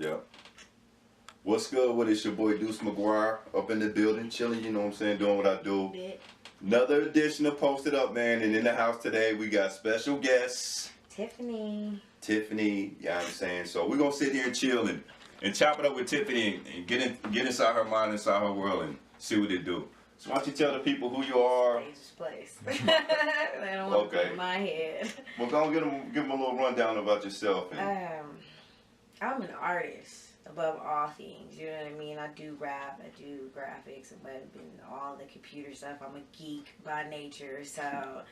Yeah. What's good? What is your boy Deuce McGuire up in the building, chilling, you know what I'm saying, doing what I do. Another edition of Posted Up, man, and in the house today we got special guests. Tiphini, you know what I'm saying? So we're going to sit here and chill and chop it up with Tiphini and get inside her mind, inside her world, and see what it do. So why don't you tell the people who you are? Dangerous place. They don't want to put in my head. Well, go and give them a little rundown about yourself. I'm an artist above all things. You know what I mean? I do rap, I do graphics, and web, and all the computer stuff. I'm a geek by nature, so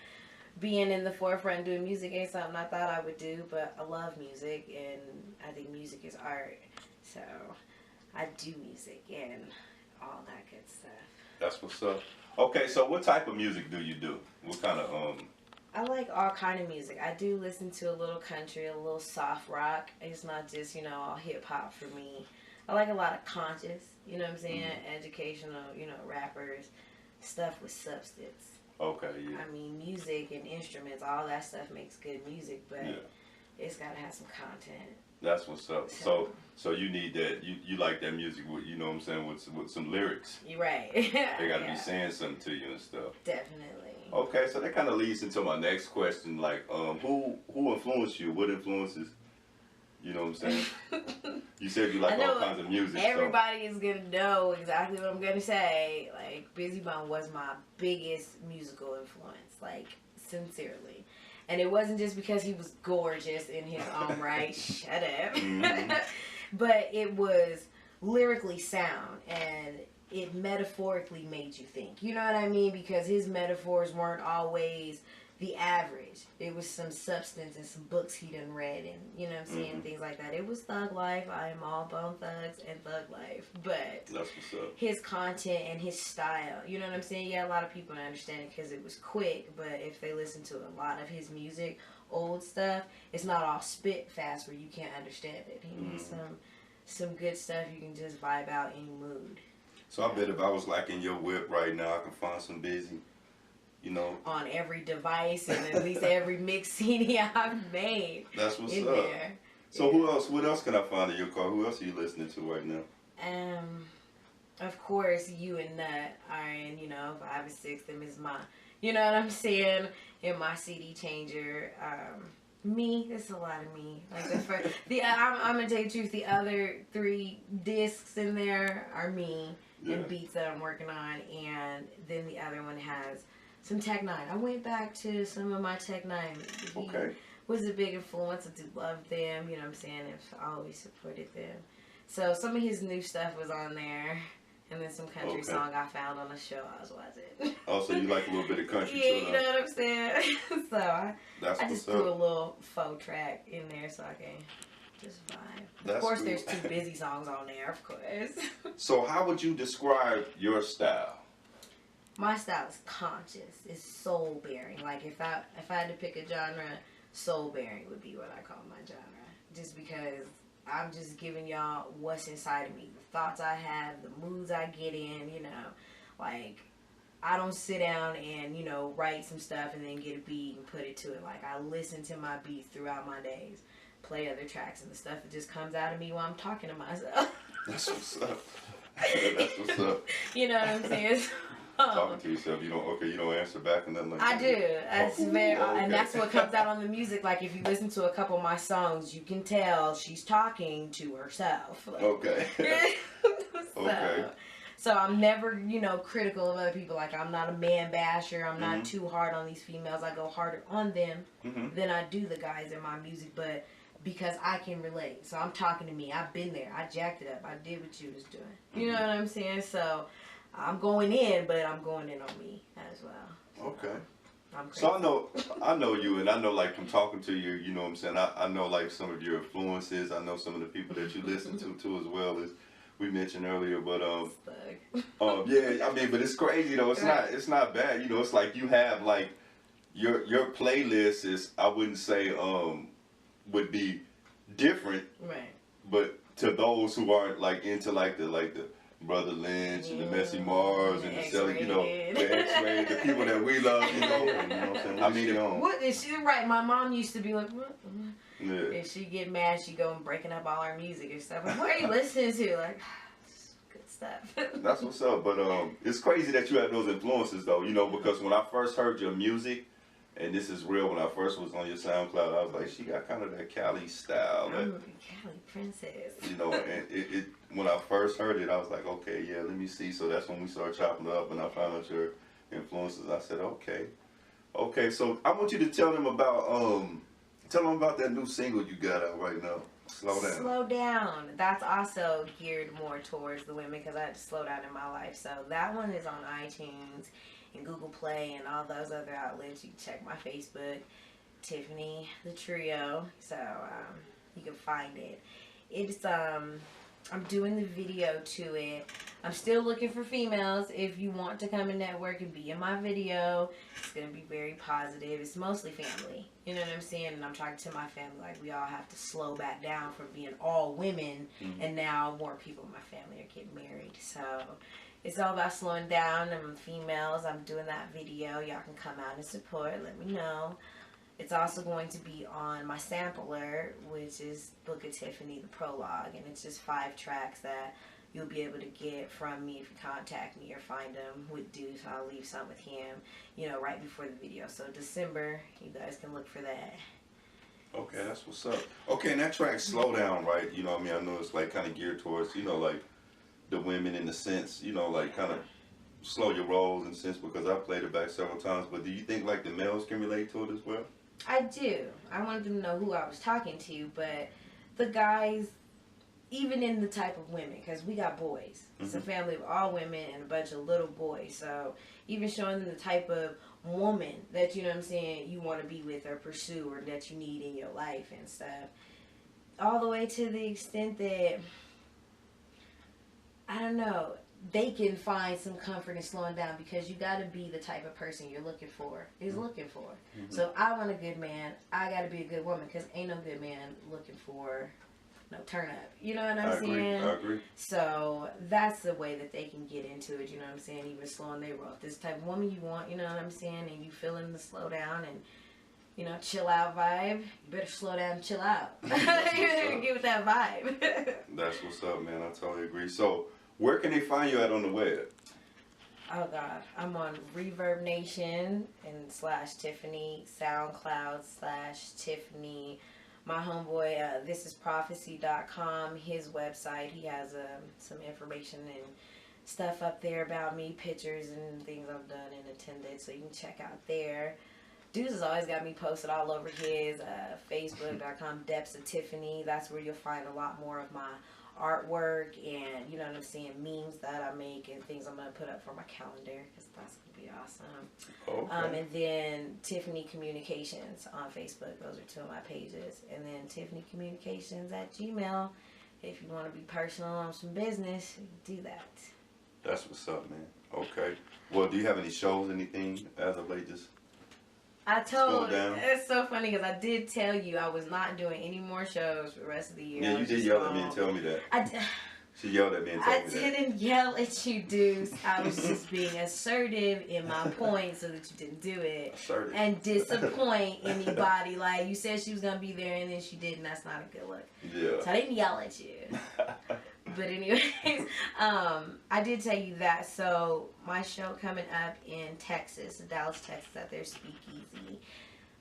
being in the forefront doing music ain't something I thought I would do, but I love music, and I think music is art. So I do music and all that good stuff. That's what's up. Okay, so what type of music do you do? What kind of I like all kind of music. I do listen to a little country, a little soft rock. It's not just, all hip hop for me. I like a lot of conscious, you know what I'm saying, educational, rappers, stuff with substance. Okay, yeah. I mean, music and instruments, all that stuff makes good music, but it's got to have some content. That's what's up. So you need that. You like that music with, you know what I'm saying, with some lyrics. You're right. They got to be saying something to you and stuff. Definitely. Okay, so that kind of leads into my next question. Like, who influenced you? What influences? You know what I'm saying? You said you like all kinds of music. Everybody is gonna know exactly what I'm gonna say. Like, Busy Bone was my biggest musical influence. Like, sincerely. And it wasn't just because he was gorgeous in his own right. Shut up. But it was lyrically sound, and it metaphorically made you think. You know what I mean? Because his metaphors weren't always the average. It was some substance and some books he done read, and you know what I'm saying, things like that. It was thug life. I am all Bone Thugs and thug life. But that's what's up. His content and his style, you know what I'm saying? Yeah, a lot of people don't understand it because it was quick, but if they listen to a lot of his music, old stuff, it's not all spit fast where you can't understand it. He made some good stuff you can just vibe out any mood. So I bet if I was like in your whip right now, I can find some Busy. On every device and at least every mix CD I've made. That's what's up. There. So who else? What else can I find in your car? Who else are you listening to right now? Of course, you and Nut are in, 5 and 6. Them is my, you know what I'm saying, in my CD changer. Me, it's a lot of me. Like the first, I'm gonna tell you the truth. The other 3 discs in there are me and beats that I'm working on, and then the other one has some Tech 9. I went back to some of my Tech 9. He was a big influence. I do love them. You know what I'm saying? I've always supported them. So some of his new stuff was on there. And then some country song I found on a show I was watching. Oh, so you like a little bit of country too, you know what I'm saying? So I just threw a little faux track in there so I can just vibe. Of course, there's 2 Busy songs on there, of course. So how would you describe your style? My style is conscious. It's soul-bearing. Like, if I had to pick a genre, soul-bearing would be what I call my genre. Just because I'm just giving y'all what's inside of me. The thoughts I have, the moods I get in, Like, I don't sit down and, write some stuff and then get a beat and put it to it. Like, I listen to my beats throughout my days, play other tracks and the stuff that just comes out of me while I'm talking to myself. That's what's up. That's what's up. You know what I'm saying? Talking to yourself, you don't answer back and nothing like that. I do. That's and that's what comes out on the music. Like, if you listen to a couple of my songs, you can tell she's talking to herself. Like, So I'm never, critical of other people. Like, I'm not a man basher. I'm not too hard on these females. I go harder on them than I do the guys in my music, but because I can relate. So I'm talking to me. I've been there. I jacked it up. I did what you was doing. You know what I'm saying? So I'm going in, but I'm going in on me as well. So, so I know you, and I know, like, from talking to you, you know what I'm saying, I know, like, some of your influences. I know some of the people that you listen to as well, as we mentioned earlier. But yeah, I mean, but it's crazy though. It's not bad. It's like you have, like, your playlist is, I wouldn't say would be different, right? But to those who aren't, like, into like the Brother Lynch and the Messy Mars and the Selling, the X-Rated, the people that we love, you know what I'm saying? I mean, what is she right? My mom used to be like, what? Yeah. And she get mad, she go and breaking up all our music and stuff. Like, what are you listening to? Like, good stuff. That's what's up. But it's crazy that you have those influences, though. You know, because when I first heard your music, and this is real, when I first was on your SoundCloud, I was like, she got kind of that Cali style. I'm a Cali princess. You know, and it when I first heard it, I was like, okay, yeah, let me see. So that's when we started chopping it up, and I found out your influences. I said, okay. So I want you to tell them about that new single you got out right now. Slow Down. Slow Down. That's also geared more towards the women because I had to slow down in my life. So that one is on iTunes and Google Play and all those other outlets. You can check my Facebook, Tiphini the Trio. So you can find it. It's I'm doing the video to it. I'm still looking for females. If you want to come and network and be in my video, it's going to be very positive. It's mostly family. You know what I'm saying? And I'm talking to my family like we all have to slow back down from being all women. Mm-hmm. And now more people in my family are getting married. So it's all about slowing down. I'm females. I'm doing that video. Y'all can come out and support. Let me know. It's also going to be on my sampler, which is Book of Tiphini, the prologue, and it's just 5 tracks that you'll be able to get from me if you contact me or find them with Deuce. I'll leave some with him, you know, right before the video. So December, you guys can look for that. Okay, that's what's up. Okay, and that track, Slow Down, right? You know what I mean? I know it's like kind of geared towards, you know, like the women in the sense, you know, like kind of slow your rolls in a sense because I played it back several times. But do you think like the males can relate to it as well? I do. I wanted them to know who I was talking to, but the guys, even in the type of women, because we got boys. Mm-hmm. It's a family of all women and a bunch of little boys. So even showing them the type of woman that, you know what I'm saying, you want to be with or pursue or that you need in your life and stuff. All the way to the extent that, I don't know, they can find some comfort in slowing down because you got to be the type of person you're looking for. Mm-hmm. So I want a good man. I got to be a good woman because ain't no good man looking for no turn up. You know what I'm saying? I agree. So that's the way that they can get into it. You know what I'm saying? Even slowing their roll. If this type of woman you want, you know what I'm saying? And you feeling the slow down and, you know, chill out vibe, you better slow down and chill out. You better give it that vibe. That's what's up, man. I totally agree. So where can they find you at on the web? Oh God, I'm on Reverb Nation and /Tiphini, SoundCloud /Tiphini. My homeboy, thisisprophecy.com, his website, he has some information and stuff up there about me, pictures and things I've done and attended, so you can check out there. Deuce has always got me posted all over his Facebook.com, Depths of Tiphini. That's where you'll find a lot more of my artwork and, you know what I'm saying, memes that I make and things I'm going to put up for my calendar because that's going to be awesome. Okay. And then Tiphini Communications on Facebook. Those are 2 of my pages. And then Tiphini Communications at Gmail. If you want to be personal on some business, you can do that. That's what's up, man. Okay. Well, do you have any shows, anything as of late? Just it's so funny because I did tell you I was not doing any more shows for the rest of the year. Yeah, you did yell at me and tell me that. She yelled at me and told me that. I didn't yell at you, Deuce. I was just being assertive in my point so that you didn't do it. Assertive. And disappoint anybody. Like, you said she was going to be there and then she didn't. That's not a good look. Yeah. So I didn't yell at you. But anyways, I did tell you that. So my show coming up in Texas, Dallas, Texas, at their Speakeasy.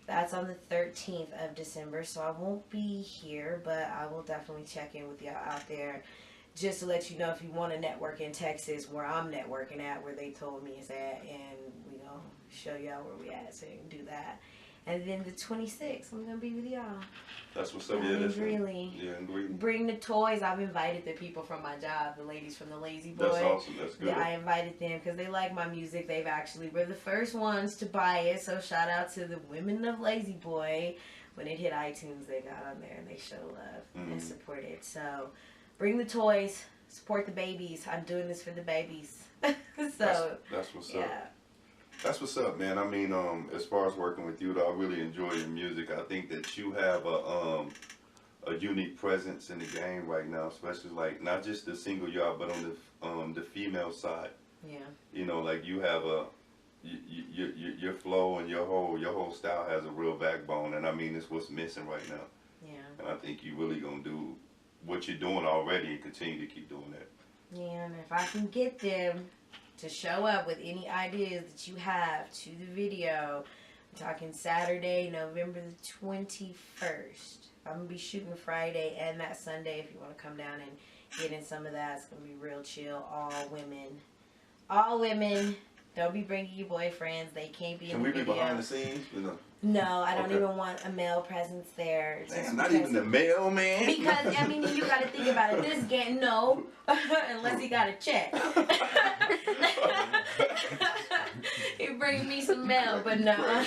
That's on the 13th of December. So I won't be here, but I will definitely check in with y'all out there. Just to let you know if you want to network in Texas, where I'm networking at, where they told me is at, and we gonna show y'all where we at, so you can do that. And then the 26th, I'm gonna be with y'all. That's what's up. Yeah, that's really. Yeah, and Greeley. Bring the toys. I've invited the people from my job, the ladies from the Lazy Boy. That's awesome. That's good. Yeah, I invited them because they like my music. They've actually were the first ones to buy it. So shout out to the women of Lazy Boy. When it hit iTunes, they got on there and they show love and support it. So bring the toys. Support the babies. I'm doing this for the babies. So that's what's up. That's what's up, man. I mean, as far as working with you, though, I really enjoy your music. I think that you have a unique presence in the game right now, especially like not just the single you out, but on the female side. Yeah. You know, like you have your flow and your whole style has a real backbone, and I mean, it's what's missing right now. Yeah. I think you really gonna do what you're doing already and continue to keep doing that. Yeah, and if I can get them to show up with any ideas that you have to the video, I'm talking Saturday, November the 21st. I'm going to be shooting Friday and that Sunday if you want to come down and get in some of that. It's going to be real chill. All women. All women. Don't be bringing your boyfriends. They can't be in the video. Can we be behind the scenes? No, I don't even want a male presence there. Damn, not even the male man? Because, I mean, you got to think about it. This game, no. Unless he got a check. He bring me some mail, but no.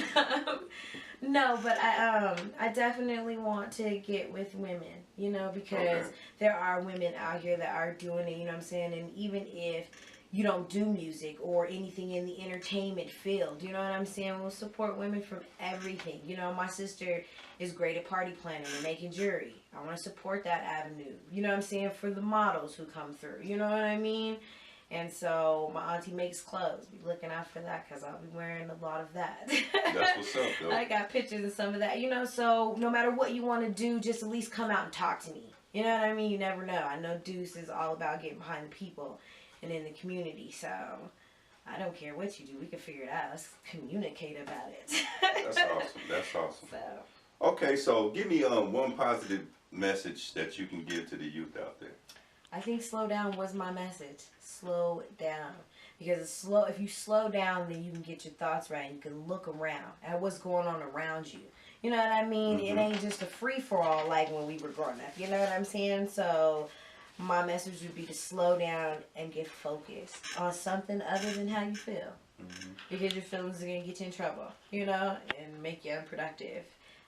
No, but I definitely want to get with women, you know, because there are women out here that are doing it, you know what I'm saying? And even if you don't do music or anything in the entertainment field, you know what I'm saying? We'll support women from everything. You know, my sister is great at party planning and making jewelry. I want to support that avenue, you know what I'm saying, for the models who come through, you know what I mean? And so my auntie makes clothes. Be looking out for that because I'll be wearing a lot of that. That's what's up, though. I got pictures of some of that, you know, so no matter what you want to do, just at least come out and talk to me. You know what I mean? You never know. I know Deuce is all about getting behind the people and in the community, so I don't care what you do. We can figure it out. Let's communicate about it. That's awesome. That's awesome. So. Okay, so give me one positive message that you can give to the youth out there. I think slow down was my message. Slow down. Because if you slow down, then you can get your thoughts right. You can look around at what's going on around you. You know what I mean? It ain't just a free-for-all like when we were growing up. You know what I'm saying? So my message would be to slow down and get focused on something other than how you feel. Because your feelings are going to get you in trouble, you know, and make you unproductive.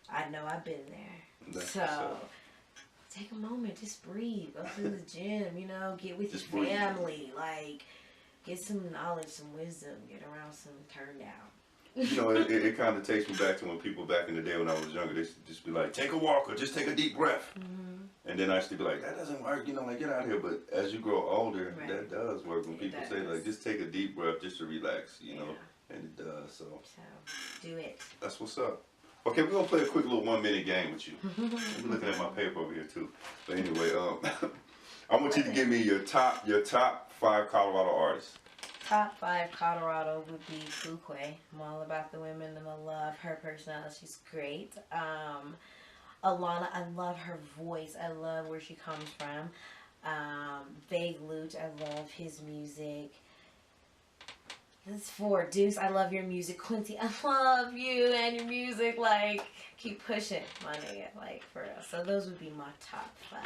I know I've been there. So take a moment, just breathe, go to the gym, you know, get with just your family, like, get some knowledge, some wisdom, get around some turn down. You know, it kind of takes me back to when people back in the day when I was younger, they used to just be like, take a walk or just take a deep breath. And then I used to be like, that doesn't work, you know, like, get out of here. But as you grow older, that does work. When people say, like, just take a deep breath just to relax, you know, and it does. So do it. That's what's up. Okay, we're going to play a quick little 1-minute game with you. I'm looking at my paper over here, too. But anyway, I want you to give me your top 5 Colorado artists. Top 5 Colorado would be Fuquay. I'm all about the women and I love her personality. She's great. Alana, I love her voice. I love where she comes from. Vague Lute, I love his music. That's 4. Deuce, I love your music. Quincy, I love you and your music. Like, keep pushing, my nigga. Like, for real. So those would be my top 5.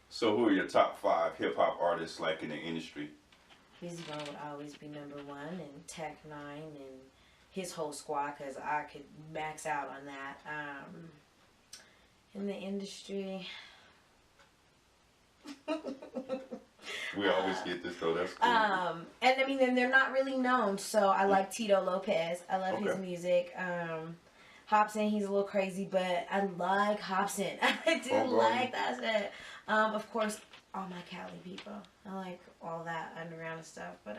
So who are your top 5 hip-hop artists, like, in the industry? Weezy Bone would always be number 1, and Tech 9 and his whole squad, because I could max out on that. In the industry... We always get this, though. That's cool. And I mean, and they're not really known, so I like Tito Lopez. I love his music. Hobson, he's a little crazy, but I like Hobson. I do like that shit. Of course, all my Cali people. I like all that underground stuff. But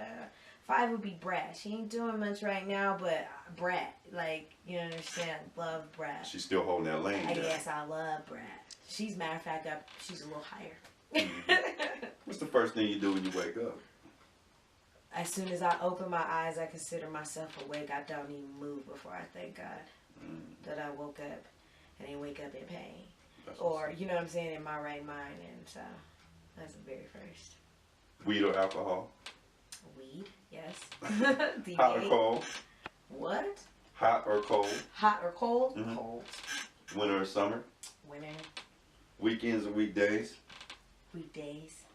5 would be Brat. She ain't doing much right now, but Brat, like, you understand, love Brat. She's still holding that lane. Yes, I love Brat. She's, matter of fact, she's a little higher. What's the first thing you do when you wake up? As soon as I open my eyes, I consider myself awake. I don't even move before I thank God that I woke up and didn't wake up in pain. Or, you know what I'm saying, in my right mind. And so, that's the very first. Weed or alcohol? Weed, yes. Hot or cold? What? Hot or cold? Hot or cold? Cold. Winter or summer? Winter. Weekends or weekdays? Weekdays.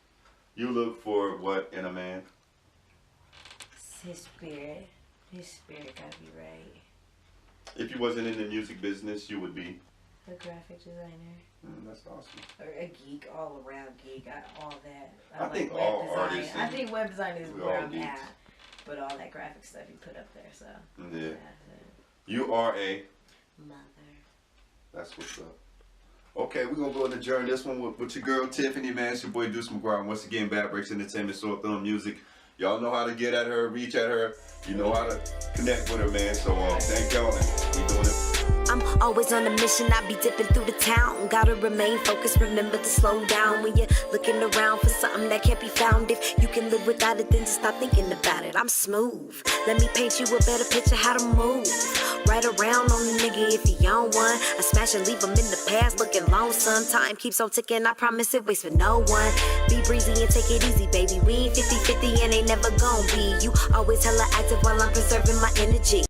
You look for what in a man? His spirit. His spirit gotta be right. If you wasn't in the music business, you would be? A graphic designer. That's awesome. Or a geek, all around geek. All that. I think all artists. I think web design is where I'm at. But all that graphic stuff you put up there, so. Yeah. You are a mother. That's what's up. Okay, we're going to go and adjourn this one with your girl Tiphini, man. It's your boy Deuce McGuire. And once again, Bad Breaks Entertainment, Sore Thumb Music. Y'all know how to get at her, reach at her. You know how to connect with her, man. So thank y'all. We doing it. I'm Always on a mission, I be dipping through the town. Gotta remain focused, remember to slow down. When you're looking around for something that can't be found, if you can live without it, then just stop thinking about it. I'm smooth. Let me paint you a better picture how to move. Right around on the nigga if he on one. I smash and leave him in the past looking lonesome. Time keeps on ticking, I promise it waits for no one. Be breezy and take it easy, baby. We ain't 50-50 and ain't never gon' be. You always hella active while I'm preserving my energy.